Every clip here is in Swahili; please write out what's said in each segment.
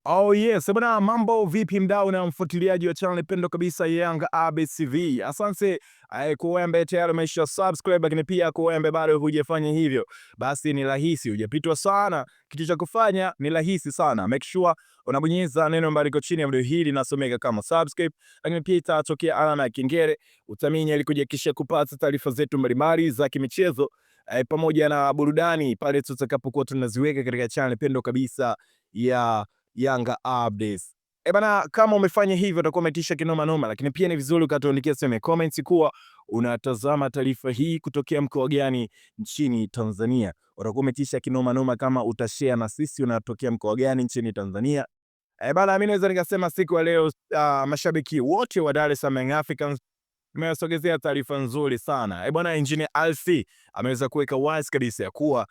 Oh yes, bwana, mambo vipi mdau na mfuatiliaji wa channel pendwa kabisa Yanga Updates TV. Asante kwa wewe ambaye tayari umesha subscribe, lakini pia kwa wewe ambaye bado hujafanya hivyo, basi ni rahisi, hujapitwa sana. Kitu cha kufanya ni rahisi sana. Make sure unabonyeza neno ambalo liko chini ya video hili linasomeka kama subscribe, lakini pia itatokea alama ya kengele, utaminya ili kuhakikisha kupata taarifa zetu mbalimbali za kimichezo pamoja na burudani pale tutakapokuwa tunaziweka katika channel pendwa kabisa ya Yanga Updates. Bana, kama umefanya hivyo utakuwa umetisha kinoma noma, lakini pia ni vizuri ukatuandikia sehemu ya comments kuwa unatazama taarifa hii kutokea mkoa gani nchini Tanzania. Utakuwa umetisha kinoma noma kama utashare na sisi unatokea mkoa gani nchini Tanzania. Bana, mimi naweza nikasema siku ya leo mashabiki wote wa Dar es Salaam Young Africans nimewasogezea taarifa nzuri sana. Bwana, Engineer RC ameweza kuweka wazi kabisa ya kuwa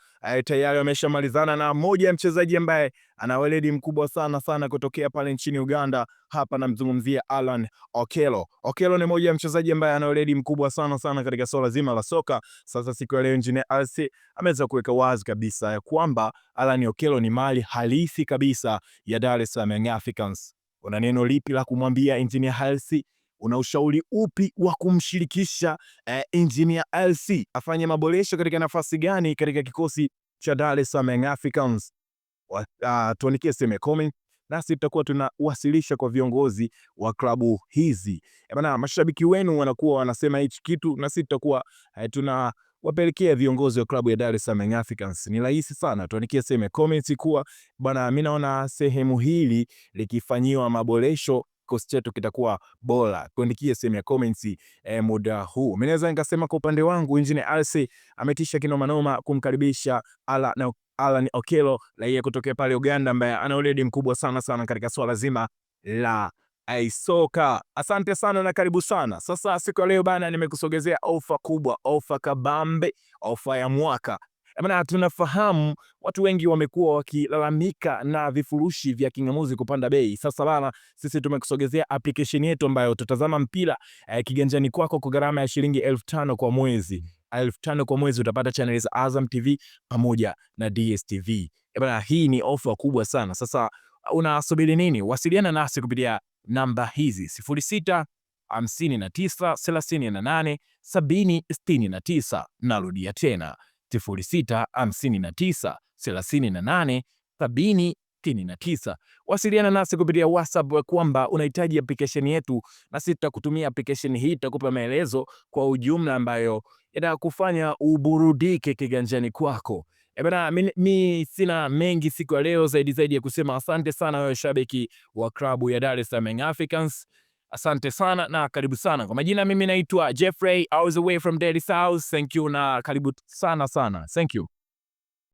tayari ameshamalizana na moja ya mchezaji ambaye ana weledi mkubwa sana kutokea pale nchini Uganda. Hapa namzungumzia Alan Okello. Okello ni moja ya mchezaji ambaye ana weledi mkubwa sana katika swala zima la soka. Sasa siku ya leo Engineer RC ameweza kuweka wazi kabisa ya kwamba Alan Okello ni mali halisi kabisa ya Dar es Salaam Young Africans. Una neno lipi la kumwambia Engineer RC? Una ushauri upi wa kumshirikisha Engineer RC afanye maboresho katika nafasi gani katika kikosi cha Dar es Salaam Young Africans? Tuandikie sehemu ya comment, nasi tutakuwa tunawasilisha kwa viongozi wa klabu hizi. Bana, mashabiki wenu wanakuwa wanasema hichi kitu, na sisi tutakuwa tunawapelekea viongozi wa klabu ya Dar es Salaam Young Africans. Ni rahisi sana, tuandikie sehemu ya comment kuwa bana, mimi naona sehemu hili likifanyiwa maboresho kikosi chetu kitakuwa bora. Tuandikie sehemu ya comments muda huu. Mimi naweza nikasema kwa upande wangu Engineer RC ametisha kinoma noma kumkaribisha Alan Okello raia kutokea pale Uganda ambaye ana weledi mkubwa sana katika swala zima la soka. Asante sana na karibu sana. Sasa siku ya leo bana, nimekusogezea ofa kubwa, ofa kabambe, ofa ya mwaka. Maana tunafahamu watu wengi wamekuwa wakilalamika na vifurushi vya kingamuzi kupanda bei. Sasa bana, sisi tumekusogezea application yetu ambayo utatazama mpira kiganjani kwako kwa gharama ya shilingi 1500 kwa mwezi. 1500 kwa mwezi utapata channel za Azam TV pamoja na DStv. Bana, hii ni ofa kubwa sana. Sasa unasubiri nini? Wasiliana nasi kupitia namba hizi 06 59 38 70 69. Narudia tena 06 59 38 70 69. Wasiliana nasi kupitia WhatsApp kwamba unahitaji application yetu, na sisi tutakutumia application hii, tutakupa maelezo kwa ujumla ambayo yatakufanya uburudike kiganjani kwako. Bana, mimi sina mengi siku ya leo zaidi ya kusema asante sana wewe shabiki wa klabu ya Dar es Salaam Young Africans. Asante sana na karibu sana. Kwa majina mimi naitwa Jeffrey all the way from Daddy's house. Thank you na karibu sana. Thank you.